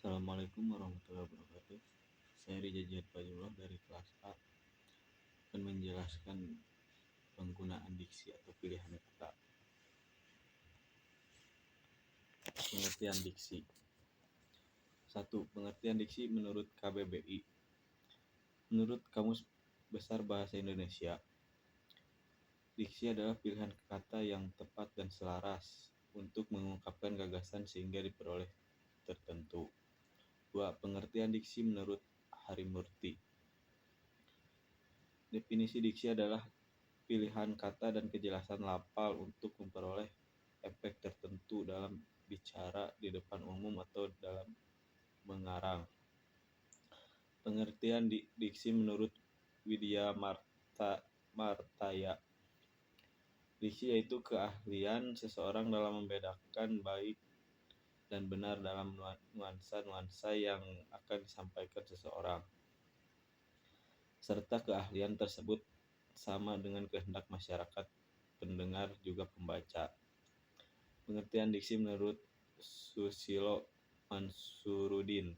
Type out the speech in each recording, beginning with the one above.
Assalamualaikum warahmatullahi wabarakatuh. Saya Rijal Fajrullah dari kelas A akan menjelaskan penggunaan diksi atau pilihan kata. Pengertian diksi. 1. Pengertian diksi menurut KBBI. Menurut Kamus Besar Bahasa Indonesia, diksi adalah pilihan kata yang tepat dan selaras untuk mengungkapkan gagasan sehingga diperoleh tertentu. 2. Pengertian diksi menurut Harimurti. Definisi diksi adalah pilihan kata dan kejelasan lafal untuk memperoleh efek tertentu dalam bicara di depan umum atau dalam mengarang. Pengertian diksi menurut Widya Martaya. Diksi yaitu keahlian seseorang dalam membedakan baik dan benar dalam nuansa-nuansa yang akan disampaikan seseorang, serta keahlian tersebut sama dengan kehendak masyarakat, pendengar, juga pembaca. Pengertian diksi menurut Susilo Mansurudin.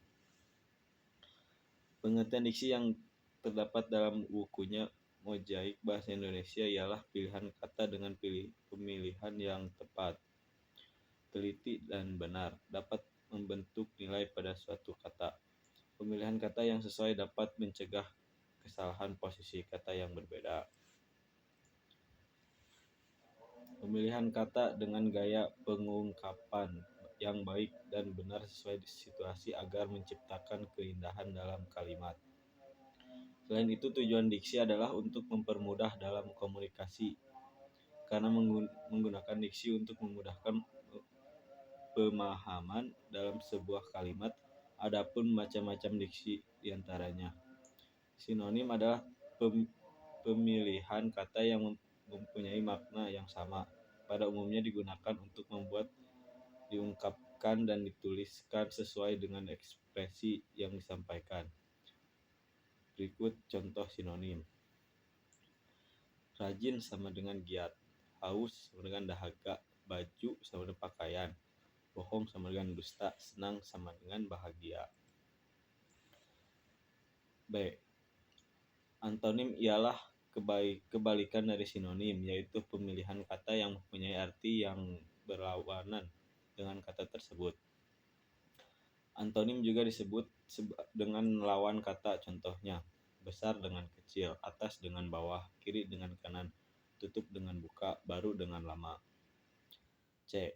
Pengertian diksi yang terdapat dalam bukunya Mozaik Bahasa Indonesia ialah pilihan kata dengan pemilihan yang tepat, teliti, dan benar, dapat membentuk nilai pada suatu kata. Pemilihan kata yang sesuai dapat mencegah kesalahan posisi kata yang berbeda. Pemilihan kata dengan gaya pengungkapan yang baik dan benar sesuai situasi agar menciptakan keindahan dalam kalimat. Selain itu, tujuan diksi adalah untuk mempermudah dalam komunikasi, karena menggunakan diksi untuk memudahkan pemahaman dalam sebuah kalimat. Adapun macam-macam diksi diantaranya. Sinonim adalah pemilihan kata yang mempunyai makna yang sama, pada umumnya digunakan untuk membuat, diungkapkan, dan dituliskan sesuai dengan ekspresi yang disampaikan. Berikut contoh sinonim. Rajin sama dengan giat, haus sama dengan dahaga, baju sama dengan pakaian, bohong sama dengan dusta, senang sama dengan bahagia. B. Antonim ialah kebalikan dari sinonim, yaitu pemilihan kata yang mempunyai arti yang berlawanan dengan kata tersebut. Antonim juga disebut dengan lawan kata, contohnya besar dengan kecil, atas dengan bawah, kiri dengan kanan, tutup dengan buka, baru dengan lama. C.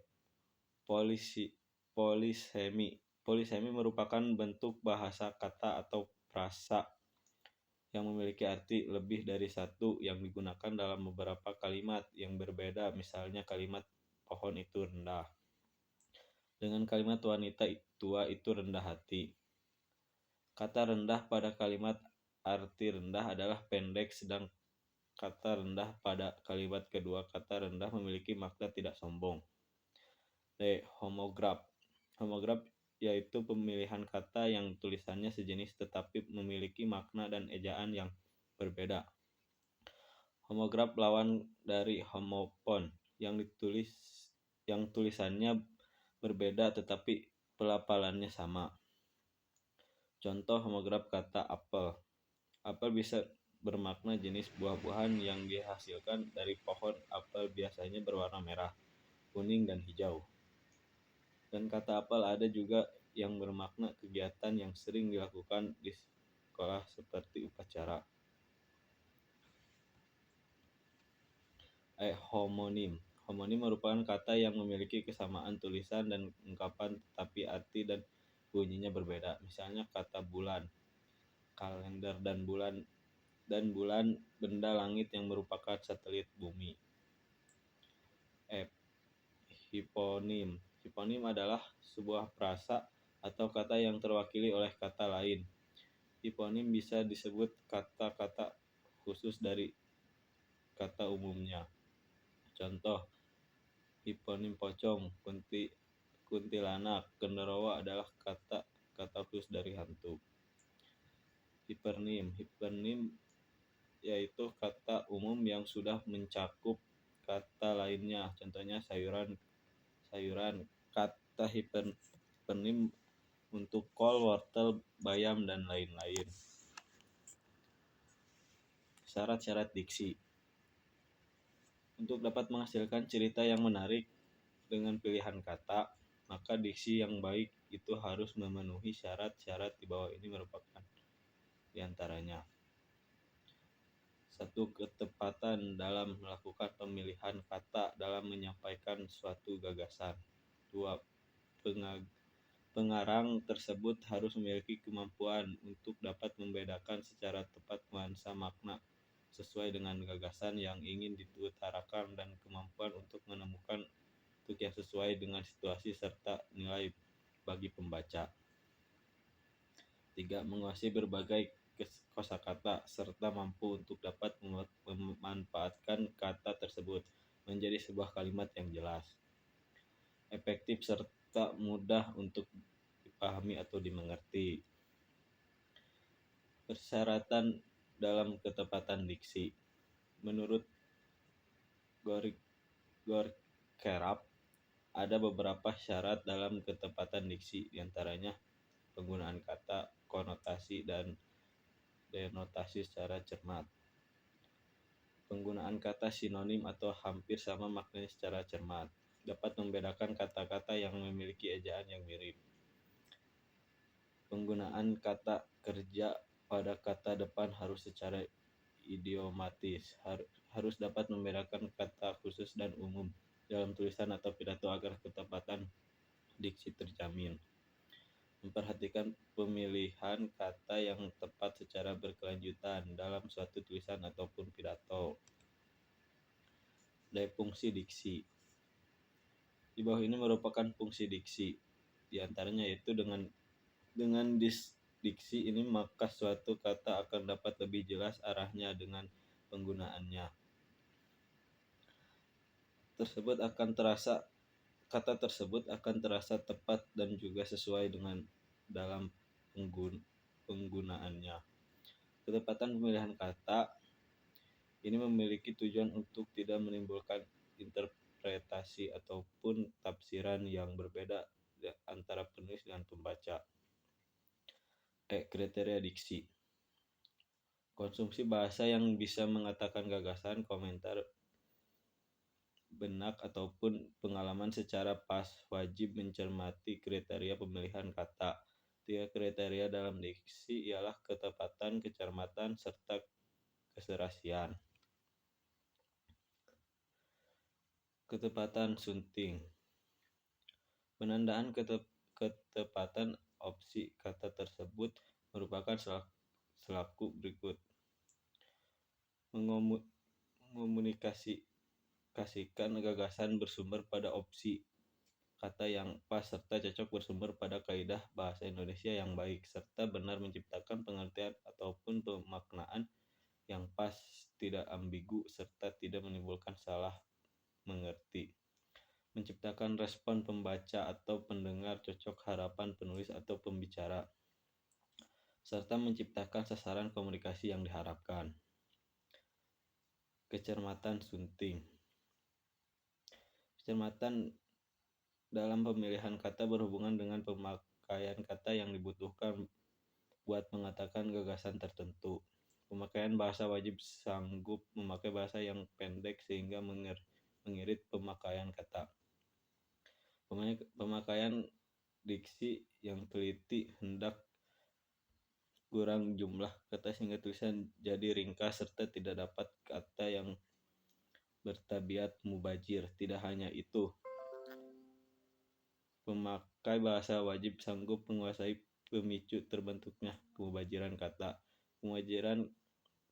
Polisemi. Polisemi merupakan bentuk bahasa kata atau frasa yang memiliki arti lebih dari satu yang digunakan dalam beberapa kalimat yang berbeda. Misalnya kalimat pohon itu rendah dengan kalimat wanita tua itu rendah hati. Kata rendah pada kalimat arti rendah adalah pendek, sedang kata rendah pada kalimat kedua kata rendah memiliki makna tidak sombong. D. Homograf. Homograf yaitu pemilihan kata yang tulisannya sejenis tetapi memiliki makna dan ejaan yang berbeda. Homograf lawan dari homofon yang tulisannya berbeda tetapi pelafalannya sama. Contoh homograf kata apel. Apel bisa bermakna jenis buah-buahan yang dihasilkan dari pohon apel, biasanya berwarna merah, kuning, dan hijau. Dan kata apel ada juga yang bermakna kegiatan yang sering dilakukan di sekolah seperti upacara. Homonim. Homonim merupakan kata yang memiliki kesamaan tulisan dan ungkapan tetapi arti dan bunyinya berbeda. Misalnya kata bulan, kalender, dan bulan benda langit yang merupakan satelit bumi. Hiponim. Hiponim adalah sebuah frasa atau kata yang terwakili oleh kata lain. Hiponim bisa disebut kata-kata khusus dari kata umumnya. Contoh, hiponim pocong, kuntilanak, genderuwo adalah kata khusus dari hantu. Hipernim. Hipernim yaitu kata umum yang sudah mencakup kata lainnya. Contohnya sayuran. Kata hipernim untuk kol, wortel, bayam, dan lain-lain. Syarat-syarat diksi. Untuk dapat menghasilkan cerita yang menarik dengan pilihan kata, maka diksi yang baik itu harus memenuhi syarat-syarat di bawah ini merupakan diantaranya. 1. Ketepatan dalam melakukan pemilihan kata dalam menyampaikan suatu gagasan. 2. Pengarang tersebut harus memiliki kemampuan untuk dapat membedakan secara tepat nuansa makna sesuai dengan gagasan yang ingin diutarakan dan kemampuan untuk menemukan bentuk yang sesuai dengan situasi serta nilai bagi pembaca. 3. Menguasai berbagai kosakata serta mampu untuk dapat memanfaatkan kata tersebut menjadi sebuah kalimat yang jelas, efektif serta mudah untuk dipahami atau dimengerti. Persyaratan dalam ketepatan diksi. Menurut Gorkerap, ada beberapa syarat dalam ketepatan diksi, diantaranya penggunaan kata, konotasi, dan denotasi secara cermat. Penggunaan kata sinonim atau hampir sama maknanya secara cermat. Dapat membedakan kata-kata yang memiliki ejaan yang mirip. Penggunaan kata kerja pada kata depan harus secara idiomatis. Harus dapat membedakan kata khusus dan umum dalam tulisan atau pidato agar ketepatan diksi terjamin. Memperhatikan pemilihan kata yang tepat secara berkelanjutan dalam suatu tulisan ataupun pidato. Dari fungsi diksi. Di bawah ini merupakan fungsi diksi. Di antaranya yaitu dengan diksi ini maka suatu kata akan dapat lebih jelas arahnya dengan penggunaannya. Kata tersebut akan terasa tepat dan juga sesuai dengan dalam penggunaannya. Ketepatan pemilihan kata ini memiliki tujuan untuk tidak menimbulkan interpretasi ataupun tafsiran yang berbeda antara penulis dan pembaca. Kriteria diksi. Konsumsi bahasa yang bisa mengatakan gagasan, komentar, benak ataupun pengalaman secara pas, wajib mencermati kriteria pemilihan kata. 3 kriteria dalam diksi ialah ketepatan, kecermatan, serta keserasian. Ketepatan sunting. Penandaan ketepatan opsi kata tersebut merupakan selaku berikut. Mengomunikasikan gagasan bersumber pada opsi kata yang pas serta cocok bersumber pada kaidah bahasa Indonesia yang baik serta benar menciptakan pengertian ataupun pemaknaan yang pas, tidak ambigu serta tidak menimbulkan salah mengerti. Menciptakan respon pembaca atau pendengar cocok harapan penulis atau pembicara serta menciptakan sasaran komunikasi yang diharapkan. Kecermatan sunting. Kecermatan dalam pemilihan kata berhubungan dengan pemakaian kata yang dibutuhkan buat mengatakan gagasan tertentu. Pemakaian bahasa wajib sanggup memakai bahasa yang pendek sehingga mengirit pemakaian kata. Pemakaian diksi yang teliti hendak kurang jumlah kata sehingga tulisan jadi ringkas serta tidak dapat kata yang bertabiat mubazir. Tidak hanya itu, pemakai bahasa wajib sanggup menguasai pemicu terbentuknya kemubaziran kata. Kemubaziran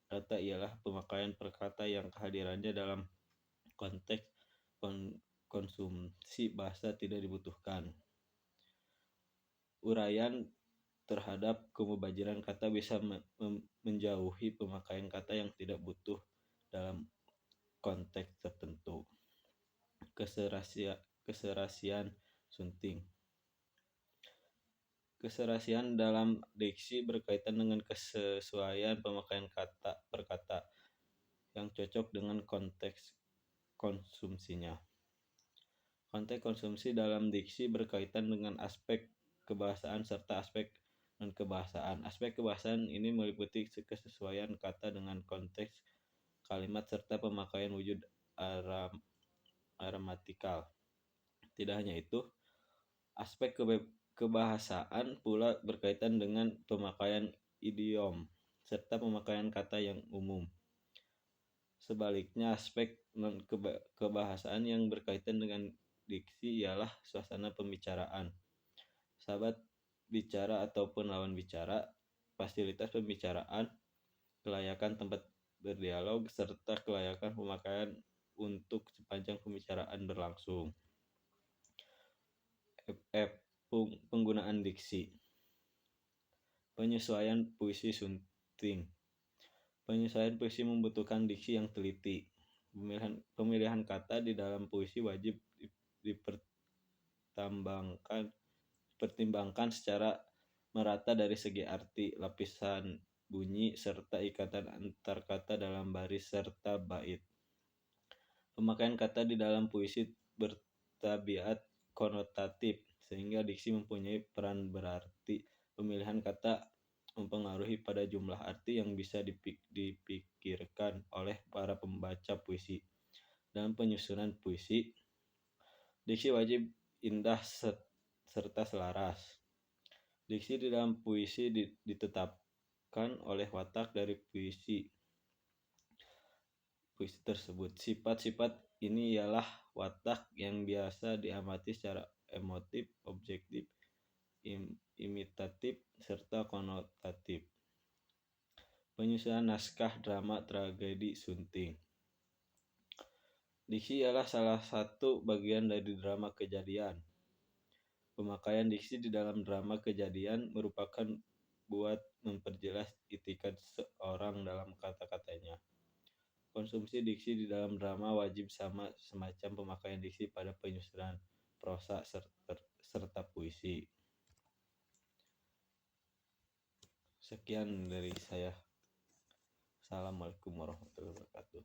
kata ialah pemakaian perkata yang kehadirannya dalam konteks konsumsi bahasa tidak dibutuhkan. Uraian terhadap kemubaziran kata bisa menjauhi pemakaian kata yang tidak butuh dalam konteks tertentu. Keserasian sunting. Keserasian dalam diksi berkaitan dengan kesesuaian pemakaian kata per kata yang cocok dengan konteks konsumsinya. Konteks konsumsi dalam diksi berkaitan dengan aspek kebahasaan serta aspek non-kebahasaan. Aspek kebahasaan ini meliputi kesesuaian kata dengan konteks kalimat serta pemakaian wujud gramatikal. Tidak hanya itu, aspek kebahasaan pula berkaitan dengan pemakaian idiom serta pemakaian kata yang umum. Sebaliknya, aspek non-kebahasaan yang berkaitan dengan diksi ialah suasana pembicaraan, sahabat bicara ataupun lawan bicara, fasilitas pembicaraan, kelayakan tempat berdialog, serta kelayakan pemakaian untuk sepanjang pembicaraan berlangsung. Penggunaan diksi. Penyesuaian puisi sunting. Penyesuaian puisi membutuhkan diksi yang teliti. Pemilihan kata di dalam puisi wajib dipertimbangkan secara merata dari segi arti, lapisan bunyi, serta ikatan antar kata dalam baris serta bait. Pemakaian kata di dalam puisi bertabiat konotatif, sehingga diksi mempunyai peran berarti. Pemilihan kata mempengaruhi pada jumlah arti yang bisa dipikirkan oleh para pembaca puisi. Dalam penyusunan puisi, diksi wajib indah serta selaras. Diksi di dalam puisi ditetapkan oleh watak dari puisi tersebut. Sifat-sifat ini ialah watak yang biasa diamati secara emotif, objektif, imitatif, serta konotatif. Penyusunan naskah drama tragedi sunting. Diksi ialah salah satu bagian dari drama kejadian. Pemakaian diksi di dalam drama kejadian merupakan buat memperjelas itikat seorang dalam kata-katanya. Konsumsi diksi di dalam drama wajib sama semacam pemakaian diksi pada penyusunan prosa serta puisi. Sekian dari saya. Assalamualaikum warahmatullahi wabarakatuh.